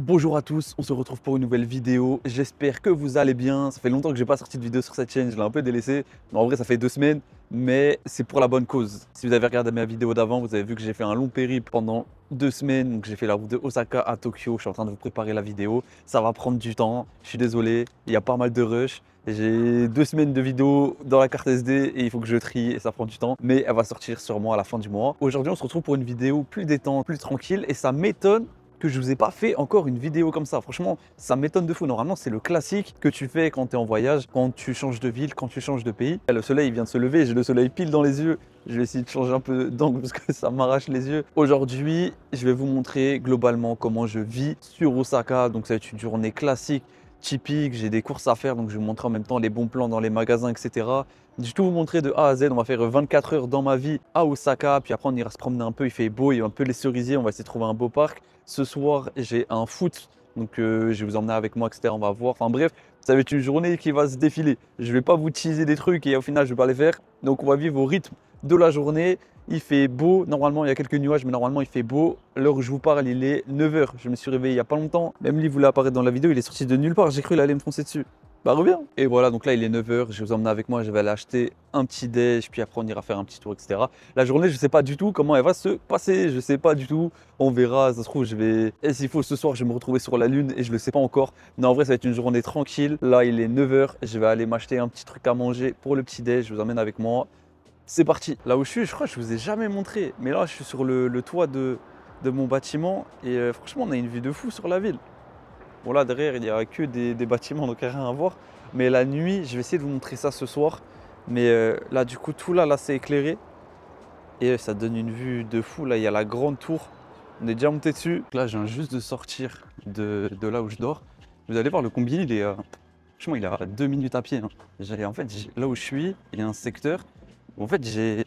Bonjour à tous, on se retrouve pour une nouvelle vidéo. J'espère que vous allez bien. Ça fait longtemps que j'ai pas sorti de vidéo sur cette chaîne, je l'ai un peu délaissé. En vrai, ça fait 2 semaines, mais c'est pour la bonne cause. Si vous avez regardé ma vidéo d'avant, vous avez vu que j'ai fait un long périple pendant 2 semaines. Donc j'ai fait la route de Osaka à Tokyo. Je suis en train de vous préparer la vidéo. Ça va prendre du temps. Je suis désolé, il y a pas mal de rush. J'ai 2 semaines de vidéos dans la carte SD et il faut que je trie et ça prend du temps. Mais elle va sortir sûrement à la fin du mois. Aujourd'hui, on se retrouve pour une vidéo plus détente, plus tranquille et ça m'étonne que je vous ai pas fait encore une vidéo comme ça. Franchement, ça m'étonne de fou. Normalement, c'est le classique que tu fais quand tu es en voyage, quand tu changes de ville, quand tu changes de pays. Le soleil vient de se lever, j'ai le soleil pile dans les yeux. Je vais essayer de changer un peu d'angle parce que ça m'arrache les yeux. Aujourd'hui, je vais vous montrer globalement comment je vis sur Osaka. Donc ça va être une journée classique, typique. J'ai des courses à faire, donc je vais vous montrer en même temps les bons plans dans les magasins, etc. Je vais tout vous montrer de A à Z. On va faire 24 heures dans ma vie à Osaka. Puis après, on ira se promener un peu. Il fait beau, il y a un peu les cerisiers. On va essayer de trouver un beau parc. Ce soir, j'ai un foot. Donc, je vais vous emmener avec moi, etc. On va voir. Enfin, bref, ça va être une journée qui va se défiler. Je ne vais pas vous teaser des trucs et au final, je ne vais pas les faire. Donc, on va vivre au rythme de la journée. Il fait beau. Normalement, il y a quelques nuages, mais normalement, il fait beau. L'heure où je vous parle, il est 9 h. Je me suis réveillé il n'y a pas longtemps. Même lui voulait apparaître dans la vidéo. Il est sorti de nulle part. J'ai cru qu'il allait me foncer dessus. Bah reviens. Et voilà, donc là il est 9 h, je vais vous emmener avec moi, je vais aller acheter un petit déj, puis après on ira faire un petit tour, etc. La journée, je sais pas du tout comment elle va se passer, je sais pas du tout. On verra, ça se trouve, je vais. Et s'il faut ce soir, je vais me retrouver sur la lune et je le sais pas encore. Mais en vrai, ça va être une journée tranquille. Là, il est 9 h, je vais aller m'acheter un petit truc à manger pour le petit déj, je vous emmène avec moi. C'est parti. Là où je crois que je vous ai jamais montré. Mais là, je suis sur le toit de mon bâtiment et franchement, on a une vue de fou sur la ville. Bon là derrière il n'y a que des bâtiments donc il n'y a rien à voir. Mais la nuit, je vais essayer de vous montrer ça ce soir. Mais là du coup tout là c'est éclairé. Et ça donne une vue de fou. Là il y a la grande tour. On est déjà monté dessus. Là je viens juste de sortir de là où je dors. Vous allez voir le Combini il est, franchement il est à 2 minutes à pied. Hein. En fait là où je suis, il y a un secteur où en fait j'ai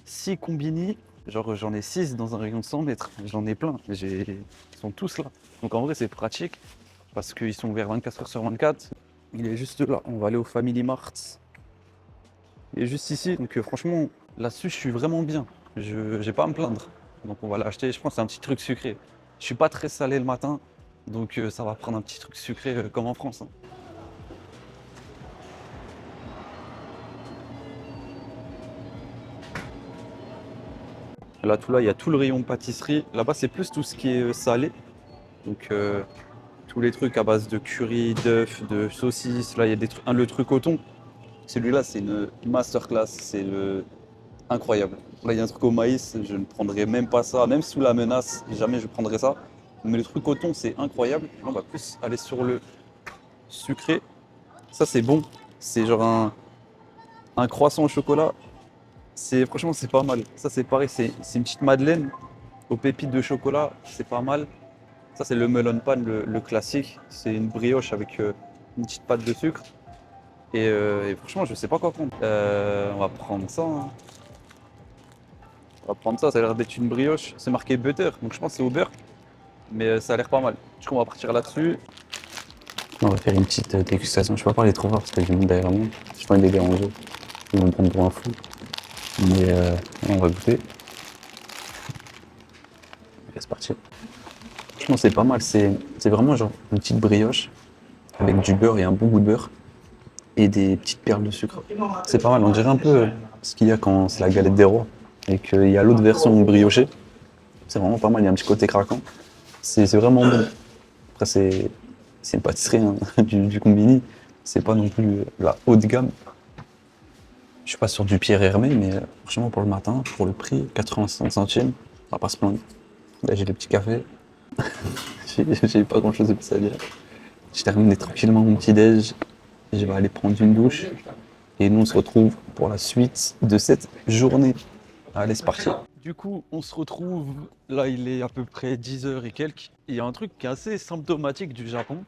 6 Combini. Genre j'en ai 6 dans un rayon de 100 mètres. J'en ai plein. Ils sont tous là. Donc en vrai c'est pratique parce qu'ils sont ouverts 24 heures sur 24. Il est juste là. On va aller au Family Mart. Il est juste ici. Donc franchement, là-dessus, je suis vraiment bien. Je n'ai pas à me plaindre. Donc on va l'acheter. Je pense que c'est un petit truc sucré. Je suis pas très salé le matin. Donc ça va prendre un petit truc sucré comme en France. Hein. Là, tout là, il y a tout le rayon pâtisserie. Là-bas, c'est plus tout ce qui est salé. Donc tous les trucs à base de curry, d'œufs, de saucisses. Là, il y a des trucs. Le truc au thon. Celui-là, c'est une masterclass, incroyable. Là, il y a un truc au maïs, je ne prendrai même pas ça, même sous la menace, jamais je prendrai ça. Mais le truc au thon, c'est incroyable. Là, on va plus aller sur le sucré. Ça, c'est bon. C'est genre un croissant au chocolat. Franchement, c'est pas mal. Ça, c'est pareil, c'est une petite madeleine aux pépites de chocolat. C'est pas mal. Ça, c'est le melon pan, le classique. C'est une brioche avec une petite pâte de sucre. Et franchement, je sais pas quoi prendre. On va prendre ça. Hein. On va prendre ça, ça a l'air d'être une brioche. C'est marqué butter, donc je pense que c'est au beurre. Mais ça a l'air pas mal. Du coup, on va partir là-dessus. On va faire une petite dégustation. Je peux pas parler trop fort parce qu'il y a du monde derrière moi. Je pas envie de les déranger. Ils vont me prendre pour un fou. Mais on va goûter. C'est parti. Franchement, c'est pas mal. C'est vraiment genre une petite brioche avec du beurre et un bon goût de beurre. Et des petites perles de sucre. C'est pas mal, on dirait un peu ce qu'il y a quand c'est la galette des rois et qu'il y a l'autre version briochée. C'est vraiment pas mal, il y a un petit côté craquant. C'est vraiment bon. Après, c'est une pâtisserie hein, du Combini. C'est pas non plus la haute gamme. Je suis pas sur du Pierre Hermé, mais franchement, pour le matin, pour le prix, 85 centimes, on va pas se plaindre. Là, j'ai le petit café. J'ai pas grand chose de plus à dire. Je termine tranquillement mon petit déj. Je vais aller prendre une douche et nous on se retrouve pour la suite de cette journée. Allez, c'est parti. Du coup, on se retrouve, là il est à peu près 10 h et quelques. Il y a un truc qui est assez symptomatique du Japon.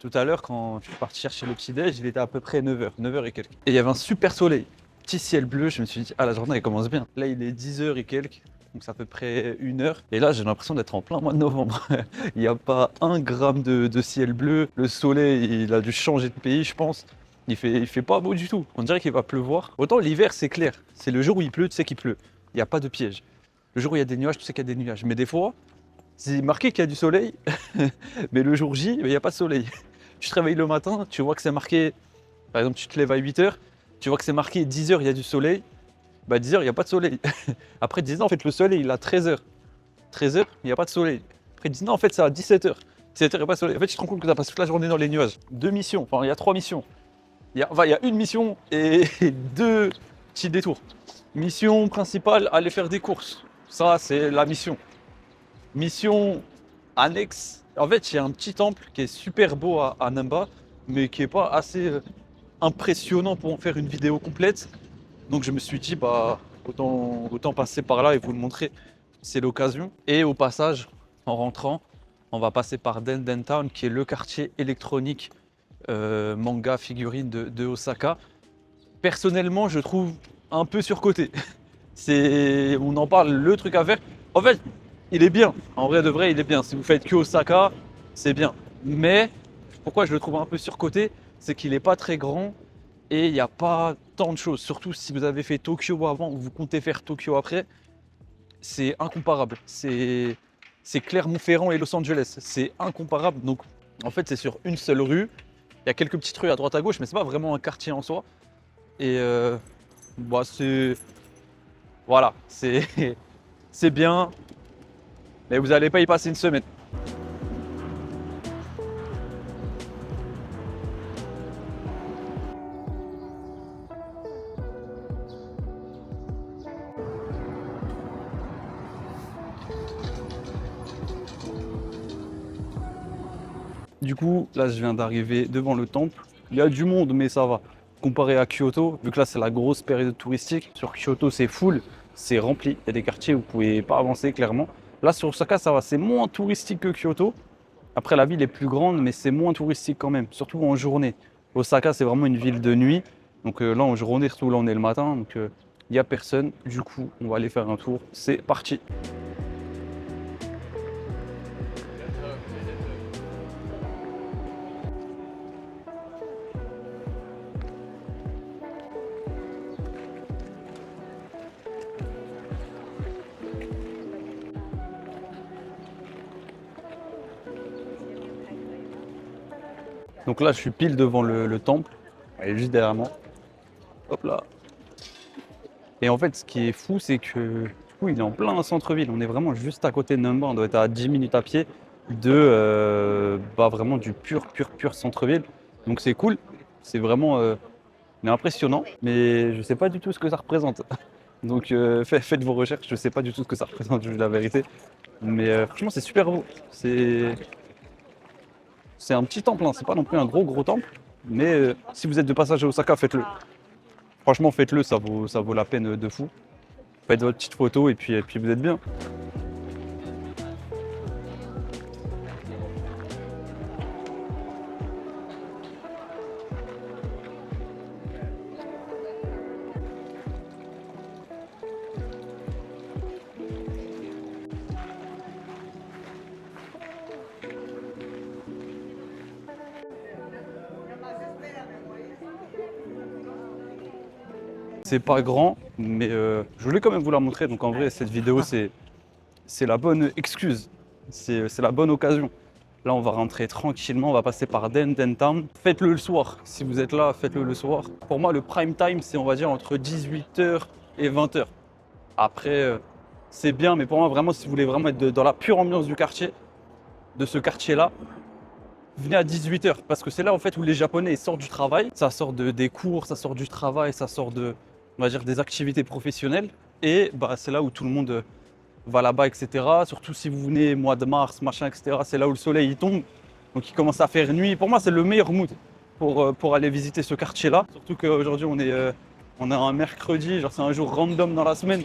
Tout à l'heure, quand je suis parti chercher le petit-déj, il était à peu près 9 h, 9 h et quelques. Et il y avait un super soleil, petit ciel bleu, je me suis dit, ah la journée elle commence bien. Là il est 10 h et quelques. Donc c'est à peu près 1 heure. Et là, j'ai l'impression d'être en plein mois de novembre. Il n'y a pas un gramme de ciel bleu. Le soleil, il a dû changer de pays, je pense. Il fait pas beau du tout. On dirait qu'il va pleuvoir. Autant l'hiver, c'est clair. C'est le jour où il pleut, tu sais qu'il pleut. Il n'y a pas de piège. Le jour où il y a des nuages, tu sais qu'il y a des nuages. Mais des fois, C'est marqué qu'il y a du soleil, mais le jour J, il n'y a pas de soleil. Tu te réveilles le matin, tu vois que c'est marqué, par exemple, tu te lèves à 8 h, tu vois que c'est marqué 10 h, il y a du soleil. Bah 10 h, il n'y a pas de soleil. Après 10 h, en fait, le soleil, il a 13 h. 13 h, il n'y a pas de soleil. Après 10 h, en fait, c'est à 17 h. 17 h, il n'y a pas de soleil. En fait, tu te rends compte que tu as passé toute la journée dans les nuages. Deux missions, enfin, il y a trois missions. Il y a une mission et deux petits détours. Mission principale, aller faire des courses. Ça, c'est la mission. Mission annexe. En fait, il y a un petit temple qui est super beau à Namba, mais qui n'est pas assez impressionnant pour en faire une vidéo complète. Donc je me suis dit, bah, autant passer par là et vous le montrer. C'est l'occasion. Et au passage, en rentrant, on va passer par Den Town, qui est le quartier électronique manga figurine de Osaka. Personnellement, je trouve un peu surcoté. On en parle, le truc à faire. En fait, il est bien. En vrai de vrai, il est bien. Si vous faites que Osaka, c'est bien. Mais pourquoi je le trouve un peu surcoté, c'est qu'il n'est pas très grand et il n'y a pas tant de choses. Surtout si vous avez fait Tokyo avant ou vous comptez faire Tokyo après, c'est incomparable. C'est Clermont-Ferrand et Los Angeles. C'est incomparable. Donc en fait, c'est sur une seule rue. Il y a quelques petites rues à droite à gauche, mais c'est pas vraiment un quartier en soi. Et bah c'est voilà, c'est bien, mais vous n'allez pas y passer une semaine. Du coup, là, je viens d'arriver devant le temple. Il y a du monde, mais ça va. Comparé à Kyoto, vu que là, c'est la grosse période touristique, sur Kyoto, c'est full, c'est rempli. Il y a des quartiers où vous pouvez pas avancer, clairement. Là, sur Osaka, ça va, c'est moins touristique que Kyoto. Après, la ville est plus grande, mais c'est moins touristique quand même, surtout en journée. Osaka, c'est vraiment une ville de nuit. Donc là, en journée, surtout là, on est le matin, donc il n'y a personne. Du coup, on va aller faire un tour. C'est parti. Donc là, je suis pile devant le temple. Elle est juste derrière moi. Hop là. Et en fait, ce qui est fou, c'est que du coup, il est en plein centre-ville. On est vraiment juste à côté de Namba. On doit être à 10 minutes à pied de bah, vraiment du pur centre-ville. Donc c'est cool. C'est vraiment mais impressionnant. Mais je ne sais pas du tout ce que ça représente. Donc faites vos recherches. Je ne sais pas du tout ce que ça représente, je vous dis la vérité. Mais franchement, c'est super beau. C'est un petit temple, hein. C'est pas non plus un gros temple. Mais si vous êtes de passage à Osaka, faites-le. Franchement, faites-le, ça vaut la peine de fou. Faites votre petite photo et puis vous êtes bien. C'est pas grand, mais je voulais quand même vous la montrer. Donc en vrai, cette vidéo, c'est la bonne excuse. C'est la bonne occasion. Là, on va rentrer tranquillement, on va passer par Den Town. Faites-le le soir. Si vous êtes là, faites-le le soir. Pour moi, le prime time, c'est on va dire entre 18 h et 20 h. Après, c'est bien, mais pour moi, vraiment, si vous voulez vraiment être dans la pure ambiance du quartier, de ce quartier-là, venez à 18 h. Parce que c'est là, en fait, où les Japonais ils sortent du travail. Ça sort des cours, ça sort du travail, ça sort on va dire, des activités professionnelles. Et bah, c'est là où tout le monde va là-bas, etc. Surtout si vous venez mois de mars, machin, etc. C'est là où le soleil il tombe. Donc il commence à faire nuit. Pour moi, c'est le meilleur mood pour aller visiter ce quartier-là. Surtout qu'aujourd'hui, on est un mercredi, genre c'est un jour random dans la semaine.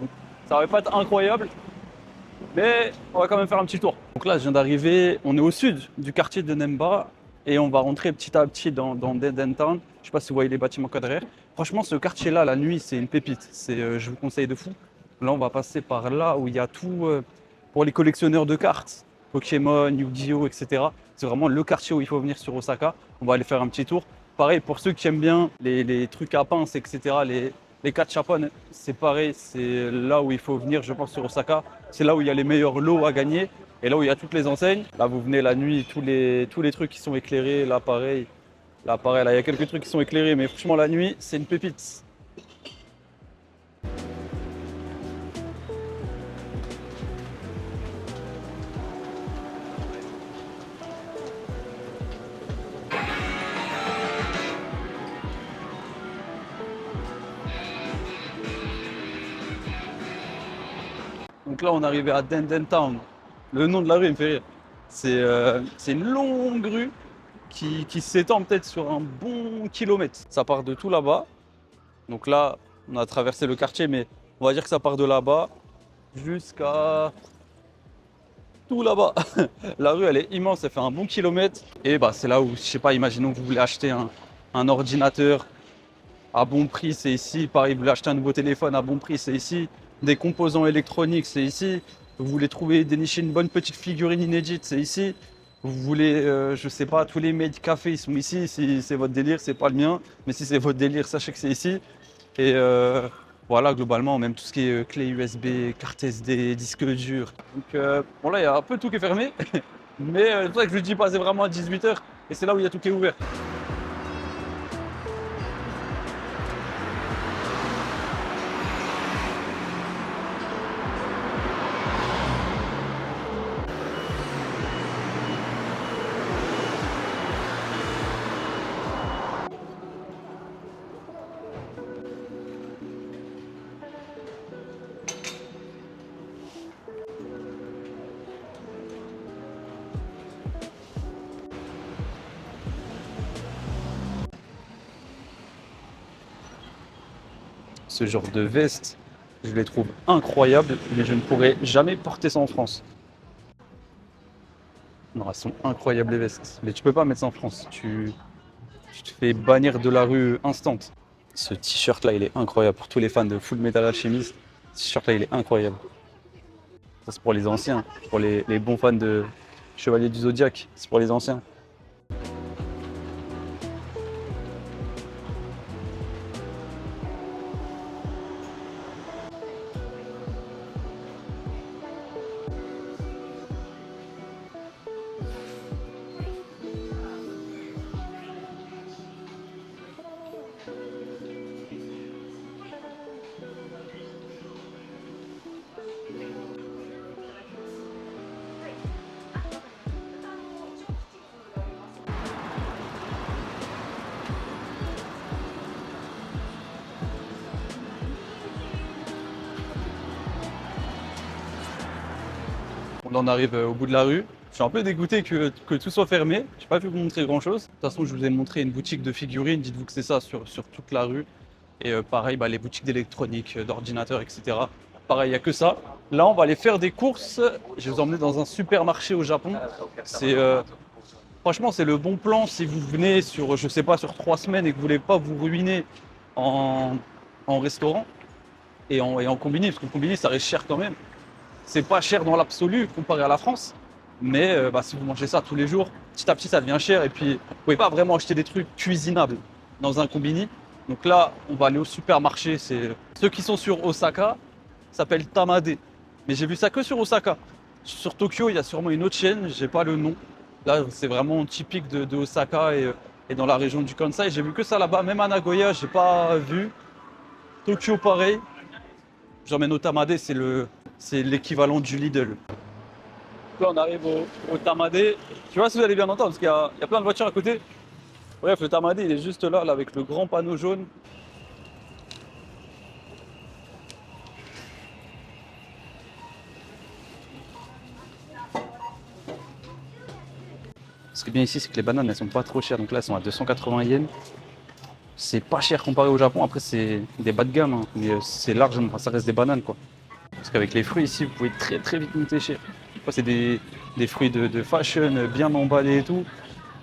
Donc, ça va pas être incroyable. Mais on va quand même faire un petit tour. Donc là, je viens d'arriver, on est au sud du quartier de Nemba et on va rentrer petit à petit dans Den Town. Je sais pas si vous voyez les bâtiments quadraires. Franchement, ce quartier-là, la nuit, c'est une pépite. Je vous conseille de fou. Là, on va passer par là où il y a tout pour les collectionneurs de cartes, Pokémon, Yu-Gi-Oh, etc. C'est vraiment le quartier où il faut venir sur Osaka. On va aller faire un petit tour. Pareil, pour ceux qui aiment bien les trucs à pince, etc., les Les 4 Chapon, c'est pareil, c'est là où il faut venir, je pense, sur Osaka. C'est là où il y a les meilleurs lots à gagner et là où il y a toutes les enseignes. Là, vous venez la nuit, tous les trucs qui sont éclairés. Là, pareil. Là, pareil, là, il y a quelques trucs qui sont éclairés, mais franchement, la nuit, c'est une pépite. Donc là, on est arrivé à Denden Town. Le nom de la rue, il me fait rire. C'est une longue rue qui s'étend peut-être sur un bon kilomètre. Ça part de tout là-bas. Donc là, on a traversé le quartier, mais on va dire que ça part de là-bas jusqu'à tout là-bas. La rue, elle est immense, elle fait un bon kilomètre. Et bah, c'est là où, je sais pas, imaginons que vous voulez acheter un ordinateur à bon prix, c'est ici. Pareil, vous voulez acheter un nouveau téléphone à bon prix, c'est ici. Des composants électroniques, c'est ici. Vous voulez trouver, dénicher une bonne petite figurine inédite, c'est ici. Vous voulez, je sais pas, tous les made café, ils sont ici. Si c'est votre délire, c'est pas le mien. Mais si c'est votre délire, sachez que c'est ici. Et voilà, globalement, même tout ce qui est clé USB, carte SD, disque dur. Donc bon, là, il y a un peu tout qui est fermé. Mais c'est pour ça que je lui dis passer vraiment à 18h. Et c'est là où il y a tout qui est ouvert. Ce genre de veste, je les trouve incroyables, mais je ne pourrais jamais porter ça en France. Non, elles sont incroyables les vestes, mais tu peux pas mettre ça en France. Tu te fais bannir de la rue instant. Ce t-shirt là, il est incroyable pour tous les fans de Full Metal Alchemist. Ce t-shirt là, il est incroyable. Ça, c'est pour les anciens, pour les bons fans de Chevalier du Zodiaque. C'est pour les anciens. On en arrive au bout de la rue. Je suis un peu dégoûté que tout soit fermé. Je n'ai pas pu vous montrer grand chose. De toute façon, je vous ai montré une boutique de figurines. Dites-vous que c'est ça sur toute la rue. Et pareil, bah, les boutiques d'électronique, d'ordinateurs, etc. Pareil, il n'y a que ça. Là, on va aller faire des courses. Je vais vous emmener dans un supermarché au Japon. C'est franchement, c'est le bon plan si vous venez sur, je sais pas, sur 3 semaines et que vous voulez pas vous ruiner en, en restaurant et en combiné, parce qu'en combiné, ça reste cher quand même. C'est pas cher dans l'absolu comparé à la France, mais bah, si vous mangez ça tous les jours, petit à petit ça devient cher et puis vous pouvez pas vraiment acheter des trucs cuisinables dans un combini. Donc là, on va aller au supermarché. C'est ceux qui sont sur Osaka s'appellent Tamade, mais j'ai vu ça que sur Osaka. Sur Tokyo, il y a sûrement une autre chaîne, j'ai pas le nom. Là, c'est vraiment typique de Osaka et dans la région du Kansai. J'ai vu que ça là-bas, même à Nagoya, j'ai pas vu. Tokyo, pareil. J'emmène au Tamade, c'est l'équivalent du Lidl. Là, on arrive au Tamade. Tu vois si vous allez bien entendre, parce qu'il y a plein de voitures à côté. Bref, le Tamade, il est juste là, avec le grand panneau jaune. Ce qui est bien ici, c'est que les bananes, elles sont pas trop chères. Donc là, elles sont à 280 yens. C'est pas cher comparé au Japon. Après, c'est des bas de gamme, hein. Mais c'est largement, enfin, ça reste des bananes, quoi. Parce qu'avec les fruits ici, vous pouvez très très vite monter cher. C'est des fruits de fashion, bien emballés et tout.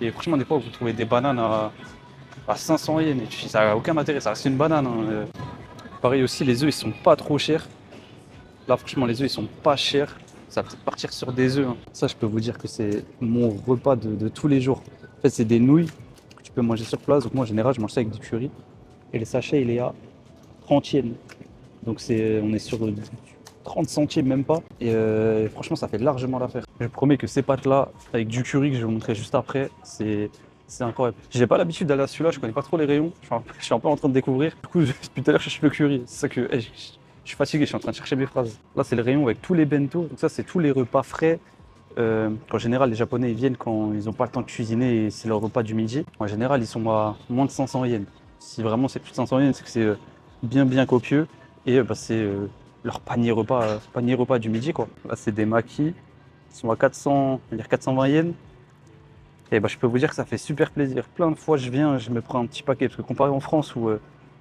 Et franchement, des fois, vous trouvez des bananes à 500 yens. Et ça n'a aucun intérêt, ça reste une banane, hein. Pareil aussi, les œufs, ils sont pas trop chers. Là, franchement, les œufs, ils sont pas chers. Ça va peut-être partir sur des œufs, hein. Ça, je peux vous dire que c'est mon repas de tous les jours. En fait, c'est des nouilles que tu peux manger sur place. Donc moi, en général, je mange ça avec du curry. Et le sachet, il est à 30 yens. Donc on est sur 30 centimes même pas. Et franchement, ça fait largement l'affaire. Je promets que ces pâtes-là, avec du curry que je vais vous montrer juste après, c'est incroyable. J'ai pas l'habitude d'aller à celui-là, je connais pas trop les rayons. Je suis un peu en train de découvrir. Du coup, depuis tout à l'heure, je cherche le curry. C'est ça que je suis fatigué, je suis en train de chercher mes phrases. Là, c'est le rayon avec tous les bento. Donc ça, c'est tous les repas frais. En général, les Japonais ils viennent quand ils n'ont pas le temps de cuisiner et c'est leur repas du midi. En général, ils sont à moins de 500 yens. Si vraiment c'est plus de 500 yens, c'est que c'est bien copieux. Et c'est leur panier repas du midi, quoi. Là, c'est des makis. Ils sont à 400, on va dire 420 yens. Et je peux vous dire que ça fait super plaisir. Plein de fois, je viens, je me prends un petit paquet. Parce que comparé en France où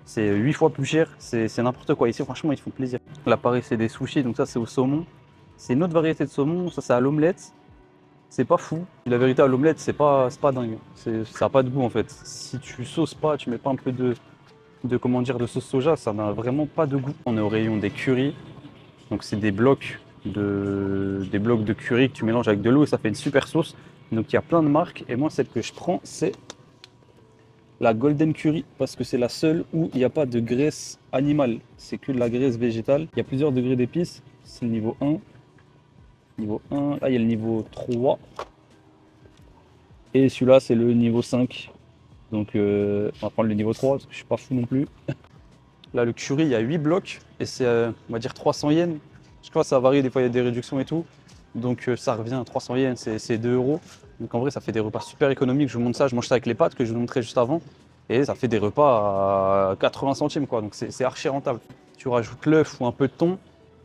c'est 8 fois plus cher, c'est n'importe quoi. Ici, franchement, ils font plaisir. Là, pareil, c'est des sushis. Donc ça, c'est au saumon. C'est une autre variété de saumon. Ça, c'est à l'omelette. C'est pas fou. La vérité, à l'omelette, c'est pas dingue. Ça n'a pas de goût, en fait. Si tu sauces pas, tu mets pas un peu comment dire, de sauce soja, ça n'a vraiment pas de goût. On est au rayon des currys. Donc c'est des blocs de curry que tu mélanges avec de l'eau et ça fait une super sauce. Donc il y a plein de marques et moi celle que je prends c'est la Golden Curry parce que c'est la seule où il n'y a pas de graisse animale, c'est que de la graisse végétale. Il y a plusieurs degrés d'épices, c'est le niveau 1. Niveau 1, là il y a le niveau 3 et celui-là c'est le niveau 5. Donc on va prendre le niveau 3 parce que je suis pas fou non plus. Là le curry il y a 8 blocs et c'est on va dire 300 yens. Je crois que ça varie, des fois il y a des réductions et tout. Donc ça revient à 300 yens, c'est 2 euros. Donc en vrai ça fait des repas super économiques. Je vous montre ça, je mange ça avec les pâtes que je vous montrais juste avant. Et ça fait des repas à 80 centimes quoi. Donc c'est archi rentable. Tu rajoutes l'œuf ou un peu de thon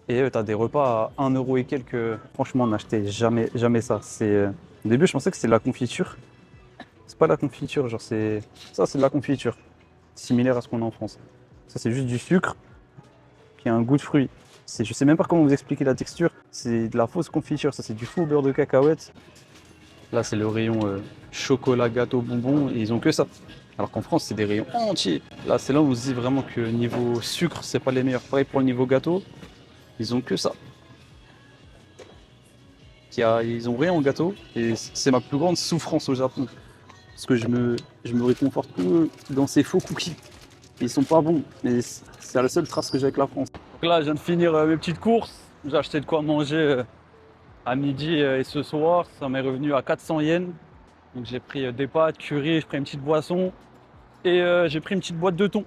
et tu as des repas à 1 euro et quelques. Franchement on n'achetait jamais ça. Au début je pensais que c'était de la confiture. C'est pas de la confiture, genre ça c'est de la confiture. Similaire à ce qu'on a en France. Ça c'est juste du sucre, puis un goût de fruits. Je sais même pas comment vous expliquer la texture. C'est de la fausse confiture, ça c'est du faux beurre de cacahuète. Là c'est le rayon chocolat, gâteau, bonbons et ils ont que ça. Alors qu'en France c'est des rayons entiers. Là c'est là où on se dit vraiment que niveau sucre c'est pas les meilleurs. Pareil pour le niveau gâteau, ils ont que ça. Ils ont rien en gâteau et c'est ma plus grande souffrance au Japon. Parce que je me réconforte que dans ces faux cookies. Ils sont pas bons, mais c'est la seule trace que j'ai avec la France. Donc là, je viens de finir mes petites courses. J'ai acheté de quoi manger à midi et ce soir. Ça m'est revenu à 400 yens. Donc j'ai pris des pâtes, curry, j'ai pris une petite boisson et j'ai pris une petite boîte de thon,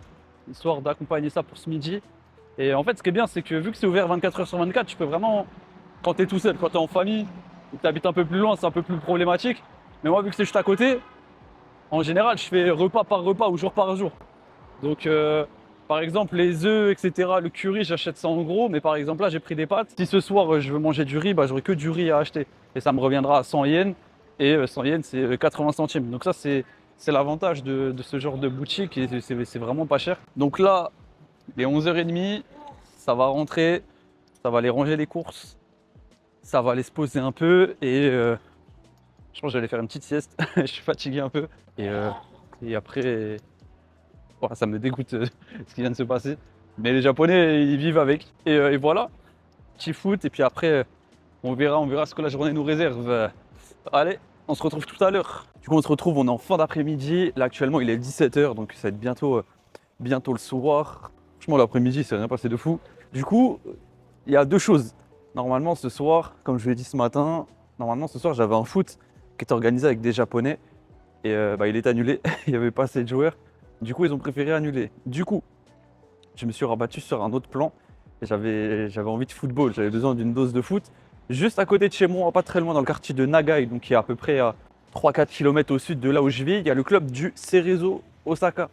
histoire d'accompagner ça pour ce midi. Et en fait, ce qui est bien, c'est que vu que c'est ouvert 24 heures sur 24, tu peux vraiment, quand tu es tout seul, quand tu es en famille, ou que tu habites un peu plus loin, c'est un peu plus problématique. Mais moi, vu que c'est juste à côté, en général, je fais repas par repas ou jour par jour. Donc, par exemple, les œufs, etc., le curry, j'achète ça en gros. Mais par exemple, là, j'ai pris des pâtes. Si ce soir, je veux manger du riz, j'aurai que du riz à acheter. Et ça me reviendra à 100 yens. Et 100 yens, c'est 80 centimes. Donc ça, c'est l'avantage de ce genre de boutique. Et c'est vraiment pas cher. Donc là, il est 11h30. Ça va rentrer. Ça va aller ranger les courses. Ça va aller se poser un peu. Et je pense que j'allais faire une petite sieste. Je suis fatigué un peu. Et après... ça me dégoûte ce qui vient de se passer. Mais les Japonais, ils vivent avec. Et voilà, petit foot. Et puis après, on verra ce que la journée nous réserve. Allez, on se retrouve tout à l'heure. Du coup, on se retrouve, on est en fin d'après-midi. Là, actuellement, il est 17h, donc ça va être bientôt le soir. Franchement, l'après-midi, c'est rien passé de fou. Du coup, il y a deux choses. Normalement, ce soir, comme je l'ai dit ce matin, j'avais un foot qui était organisé avec des Japonais. Et il est annulé. Il n'y avait pas assez de joueurs. Du coup, ils ont préféré annuler. Du coup, je me suis rabattu sur un autre plan. J'avais envie de football, j'avais besoin d'une dose de foot. Juste à côté de chez moi, pas très loin, dans le quartier de Nagai, donc qui est à peu près à 3-4 km au sud de là où je vis, il y a le club du Cerezo Osaka,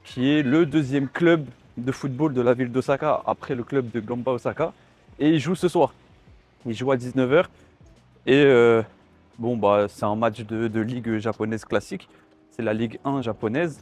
qui est le deuxième club de football de la ville d'Osaka, après le club de Gamba Osaka. Et ils jouent ce soir. Ils jouent à 19h. Et c'est un match de ligue japonaise classique. C'est la Ligue 1 japonaise.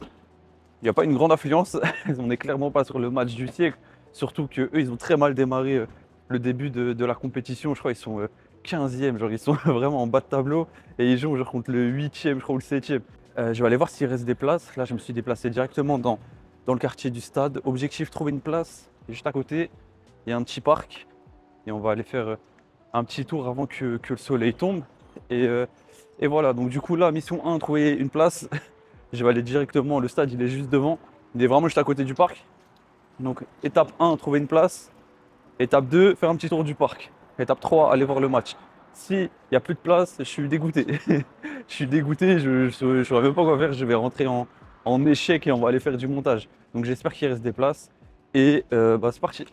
Il n'y a pas une grande affluence, on n'est clairement pas sur le match du siècle, surtout qu'eux, ils ont très mal démarré le début de la compétition. Je crois qu'ils sont 15e, genre ils sont vraiment en bas de tableau et ils jouent genre contre le 8e, je crois, ou le 7e. Je vais aller voir s'il reste des places. Là, je me suis déplacé directement dans le quartier du stade. Objectif, trouver une place. Et juste à côté, il y a un petit parc et on va aller faire un petit tour avant que le soleil tombe. Et voilà, donc du coup là, mission 1, trouver une place. Je vais aller directement, le stade il est juste devant, il est vraiment juste à côté du parc. Donc étape 1, trouver une place. Étape 2, faire un petit tour du parc. Étape 3, aller voir le match. S'il n'y a plus de place, je suis dégoûté. Je suis dégoûté, je ne saurais même pas quoi faire. Je vais rentrer en échec et on va aller faire du montage. Donc j'espère qu'il reste des places. Et c'est parti.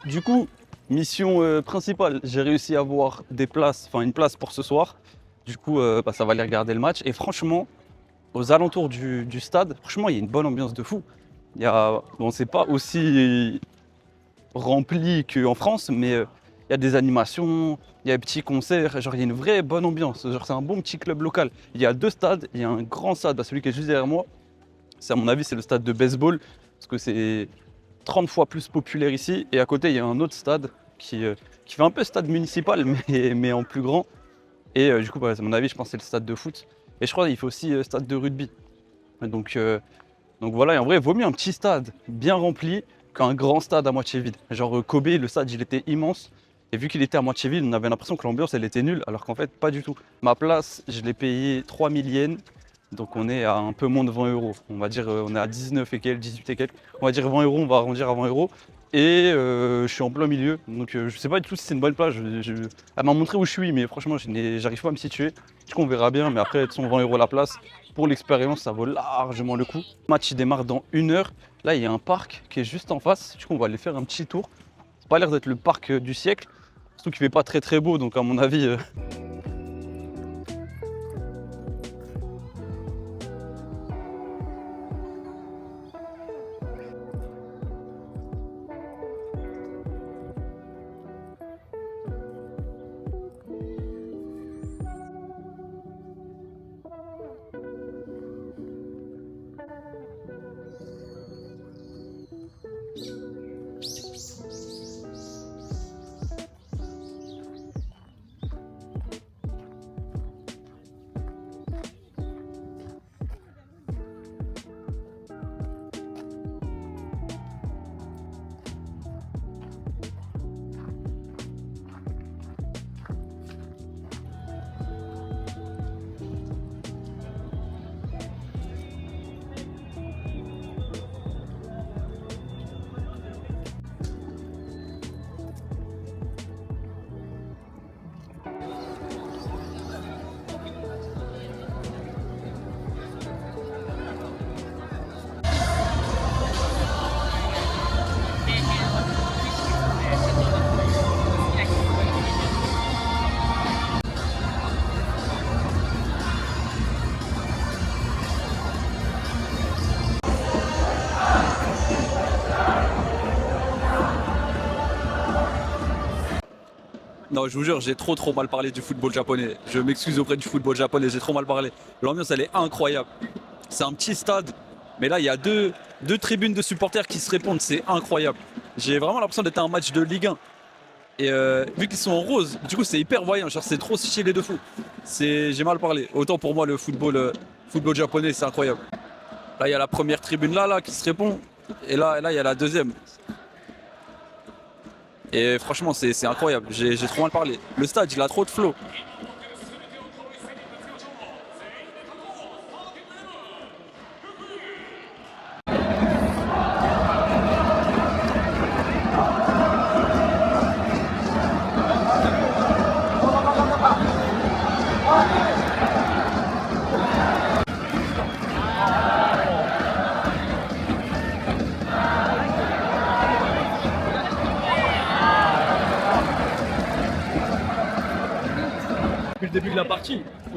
Du coup, mission principale, j'ai réussi à avoir des places, enfin une place pour ce soir. Du coup, ça va aller regarder le match. Et franchement, aux alentours du stade, franchement, il y a une bonne ambiance de fou. Bon, c'est pas aussi rempli qu'en France, mais il y a des animations, il y a des petits concerts, genre il y a une vraie bonne ambiance. Genre c'est un bon petit club local. Il y a deux stades, il y a un grand stade, celui qui est juste derrière moi. C'est à mon avis, c'est le stade de baseball, parce que c'est 30 fois plus populaire ici. Et à côté, il y a un autre stade qui fait un peu stade municipal, mais en plus grand. Et du coup, à mon avis, je pense que c'est le stade de foot. Et je crois qu'il fait aussi stade de rugby. Donc voilà, et en vrai, il vaut mieux un petit stade bien rempli qu'un grand stade à moitié vide. Genre Kobe, le stade, il était immense. Et vu qu'il était à moitié vide, on avait l'impression que l'ambiance, elle était nulle, alors qu'en fait, pas du tout. Ma place, je l'ai payée 3000 yens. Donc on est à un peu moins de 20 euros. On va dire, on est à 19 et quelques, 18 et quelques. On va dire 20 euros, on va arrondir à 20 euros. Et je suis en plein milieu. Donc je sais pas du tout si c'est une bonne place. Elle m'a montré où je suis, mais franchement, j'arrive pas à me situer. Du coup, on verra bien. Mais après, de son 20 euros la place, pour l'expérience, ça vaut largement le coup. Le match, il démarre dans 1 heure. Là, il y a un parc qui est juste en face. Du coup, on va aller faire un petit tour. Ça n'a pas l'air d'être le parc du siècle. Surtout qu'il fait pas très très beau. Donc à mon avis... Non, je vous jure, j'ai trop mal parlé du football japonais. Je m'excuse auprès du football japonais, j'ai trop mal parlé. L'ambiance, elle est incroyable. C'est un petit stade, mais là, il y a deux tribunes de supporters qui se répondent. C'est incroyable. J'ai vraiment l'impression d'être à un match de Ligue 1. Et vu qu'ils sont en rose, du coup, c'est hyper voyant. Genre, c'est trop stylé de fou. J'ai mal parlé. Autant pour moi, le football japonais, c'est incroyable. Là, il y a la première tribune là qui se répond. Et là, il y a la deuxième. Et franchement, c'est incroyable. J'ai trop mal parlé. Le stade, il a trop de flow.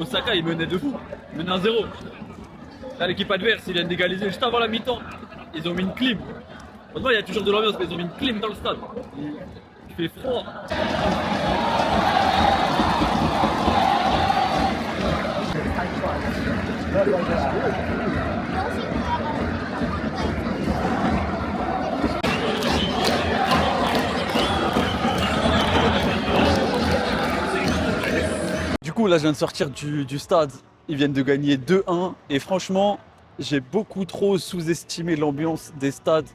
Osaka, ils menaient de fou. Ils menaient 1-0. Là, l'équipe adverse, ils viennent d'égaliser juste avant la mi-temps. Ils ont mis une clim. Heureusement, il y a toujours de l'ambiance, mais ils ont mis une clim dans le stade. Il fait froid. Du coup, là, je viens de sortir du stade. Ils viennent de gagner 2-1. Et franchement, j'ai beaucoup trop sous-estimé l'ambiance des stades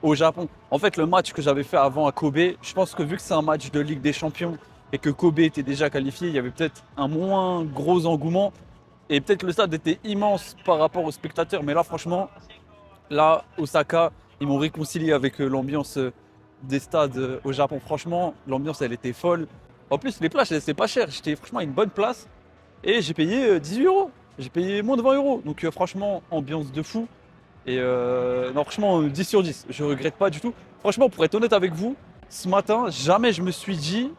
au Japon. En fait, le match que j'avais fait avant à Kobe, je pense que vu que c'est un match de Ligue des Champions et que Kobe était déjà qualifié, il y avait peut-être un moins gros engouement. Et peut-être le stade était immense par rapport aux spectateurs. Mais là, franchement, là, Osaka, ils m'ont réconcilié avec l'ambiance des stades au Japon. Franchement, l'ambiance, elle était folle. En plus, les places, c'est pas cher. J'étais franchement à une bonne place et j'ai payé 18 euros. J'ai payé moins de 20 euros. Donc, franchement, ambiance de fou. Et non, franchement, 10 sur 10. Je regrette pas du tout. Franchement, pour être honnête avec vous, ce matin, jamais je me suis dit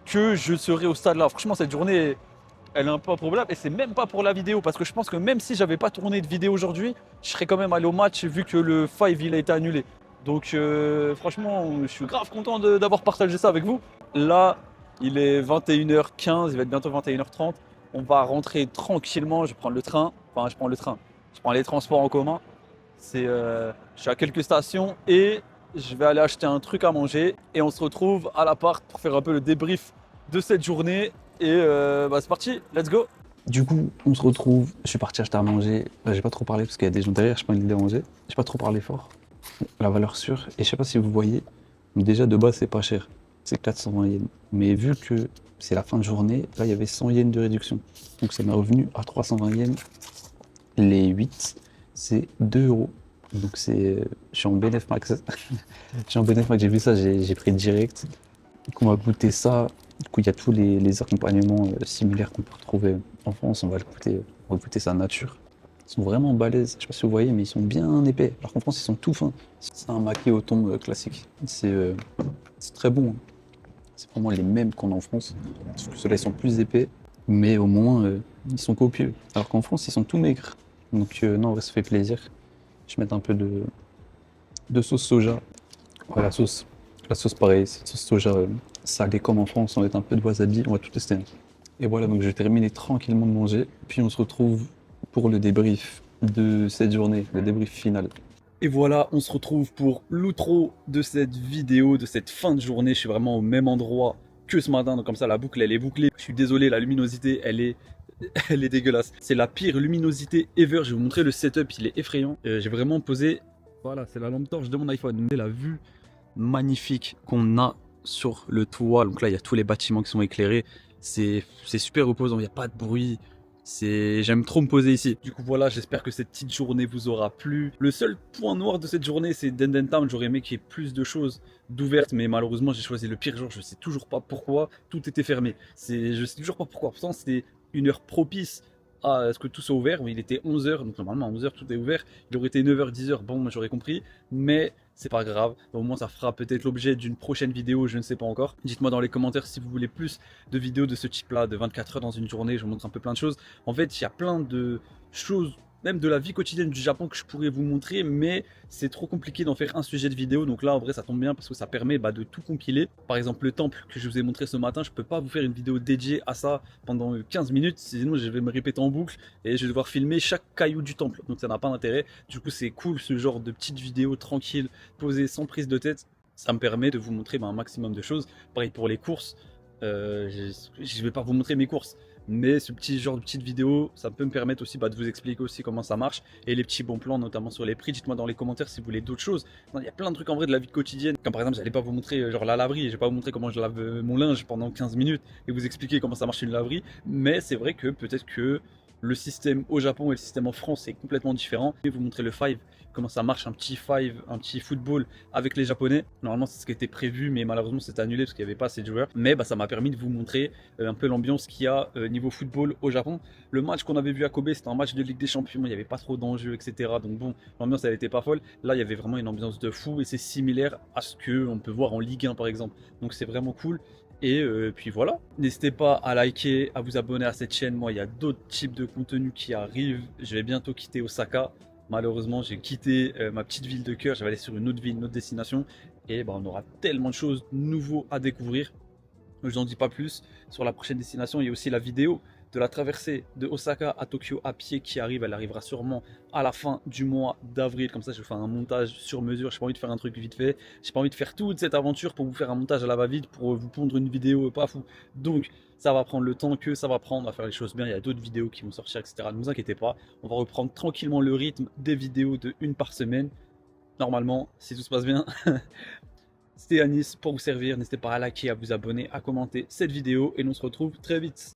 que je serais au stade là. Franchement, cette journée, elle est un peu improbable. Et c'est même pas pour la vidéo. Parce que je pense que même si j'avais pas tourné de vidéo aujourd'hui, je serais quand même allé au match vu que le 5 il a été annulé. Donc, franchement, je suis grave content d'avoir partagé ça avec vous. Là, il est 21h15, il va être bientôt 21h30. On va rentrer tranquillement. Je prends le train. Enfin, je prends le train. Je prends les transports en commun. Je suis à quelques stations et je vais aller acheter un truc à manger. Et on se retrouve à l'appart pour faire un peu le débrief de cette journée. Et c'est parti, let's go. Du coup, on se retrouve. Je suis parti acheter à manger. J'ai pas trop parlé parce qu'il y a des gens derrière, je pas envie de les déranger. J'ai pas trop parlé fort. La valeur sûre. Et je sais pas si vous voyez, déjà de base, c'est pas cher. C'est 420 yens. Mais vu que c'est la fin de journée, là, il y avait 100 yens de réduction. Donc ça m'est revenu à 320 yens. Les 8, c'est 2 euros. Donc je suis en bénéf max. Je suis en bénéf max, j'ai vu ça, j'ai pris direct. Donc on va goûter ça. Du coup, il y a tous les accompagnements similaires qu'on peut retrouver en France. On va goûter ça nature. Ils sont vraiment balèzes. Je sais pas si vous voyez, mais ils sont bien épais. Alors qu'en France, ils sont tout fins. C'est un maquis au thon classique. C'est très bon. C'est vraiment les mêmes qu'on a en France. Sauf que ceux-là, ils sont plus épais. Mais au moins, ils sont copieux. Alors qu'en France, ils sont tout maigres. Donc non, en vrai, ça fait plaisir. Je vais mettre un peu de sauce soja. Ouais, la sauce pareil, cette sauce soja salée comme en France, on va mettre un peu de wasabi, on va tout tester. Et voilà, donc je vais terminer tranquillement de manger. Puis on se retrouve pour le débrief de cette journée, le débrief final. Et voilà, on se retrouve pour l'outro de cette vidéo, de cette fin de journée. Je suis vraiment au même endroit que ce matin, donc comme ça la boucle elle est bouclée. Je suis désolé, la luminosité elle est dégueulasse. C'est la pire luminosité ever. Je vais vous montrer le setup, il est effrayant. J'ai vraiment posé, voilà, c'est la lampe torche de mon iPhone. La vue magnifique qu'on a sur le toit. Donc là, il y a tous les bâtiments qui sont éclairés. C'est super reposant, il n'y a pas de bruit. J'aime trop me poser ici. Du coup voilà, j'espère que cette petite journée vous aura plu. Le seul point noir de cette journée, c'est Denden Town. J'aurais aimé qu'il y ait plus de choses d'ouvertes, mais malheureusement j'ai choisi le pire jour. Je sais toujours pas pourquoi tout était fermé. Je sais toujours pas pourquoi. Pourtant c'était une heure propice à ce que tout soit ouvert. Il était 11h, donc normalement à 11h tout est ouvert. Il aurait été 9h, 10h, bon j'aurais compris, mais c'est pas grave. Au moins ça fera peut-être l'objet d'une prochaine vidéo, je ne sais pas encore. Dites-moi dans les commentaires si vous voulez plus de vidéos de ce type là, de 24 heures dans une journée. Je vous montre un peu plein de choses. En fait, il y a plein de choses, même de la vie quotidienne du Japon, que je pourrais vous montrer, mais c'est trop compliqué d'en faire un sujet de vidéo. Donc là en vrai ça tombe bien parce que ça permet de tout compiler. Par exemple le temple que je vous ai montré ce matin, je peux pas vous faire une vidéo dédiée à ça pendant 15 minutes, sinon je vais me répéter en boucle et je vais devoir filmer chaque caillou du temple, donc ça n'a pas d'intérêt. Du coup c'est cool ce genre de petites vidéos tranquilles, posées sans prise de tête. Ça me permet de vous montrer un maximum de choses. Pareil pour les courses, je vais pas vous montrer mes courses, mais ce petit genre de petite vidéo, ça peut me permettre aussi de vous expliquer aussi comment ça marche et les petits bons plans, notamment sur les prix. Dites-moi dans les commentaires si vous voulez d'autres choses. Il y a plein de trucs en vrai de la vie quotidienne, comme par exemple j'allais pas vous montrer genre la laverie, je vais pas vous montrer comment je lave mon linge pendant 15 minutes et vous expliquer comment ça marche une laverie, mais c'est vrai que peut-être que le système au Japon et le système en France est complètement différent. Je vais vous montrer le 5, comment ça marche, un petit football avec les Japonais. Normalement c'est ce qui était prévu, mais malheureusement c'était annulé parce qu'il n'y avait pas assez de joueurs. Mais ça m'a permis de vous montrer un peu l'ambiance qu'il y a niveau football au Japon. Le match qu'on avait vu à Kobe, c'était un match de Ligue des Champions, il n'y avait pas trop d'enjeux, etc. Donc bon, l'ambiance elle était pas folle. Là il y avait vraiment une ambiance de fou et c'est similaire à ce qu'on peut voir en Ligue 1 par exemple. Donc c'est vraiment cool. Et puis voilà, n'hésitez pas à liker, à vous abonner à cette chaîne. Moi, il y a d'autres types de contenus qui arrivent. Je vais bientôt quitter Osaka. Malheureusement, j'ai quitté ma petite ville de cœur. Je vais aller sur une autre ville, une autre destination. Et ben, on aura tellement de choses nouveaux à découvrir. Je n'en dis pas plus. Sur la prochaine destination, il y a aussi la vidéo de la traversée de Osaka à Tokyo à pied qui arrive. Elle arrivera sûrement à la fin du mois d'avril. Comme ça, je vais faire un montage sur mesure. Je n'ai pas envie de faire un truc vite fait. J'ai pas envie de faire toute cette aventure pour vous faire un montage à la va-vite, pour vous pondre une vidéo pas fou. Donc, ça va prendre le temps que ça va prendre. On va faire les choses bien. Il y a d'autres vidéos qui vont sortir, etc. Ne vous inquiétez pas. On va reprendre tranquillement le rythme des vidéos de une par semaine. Normalement, si tout se passe bien. C'était Anis pour vous servir. N'hésitez pas à liker, à vous abonner, à commenter cette vidéo. Et on se retrouve très vite.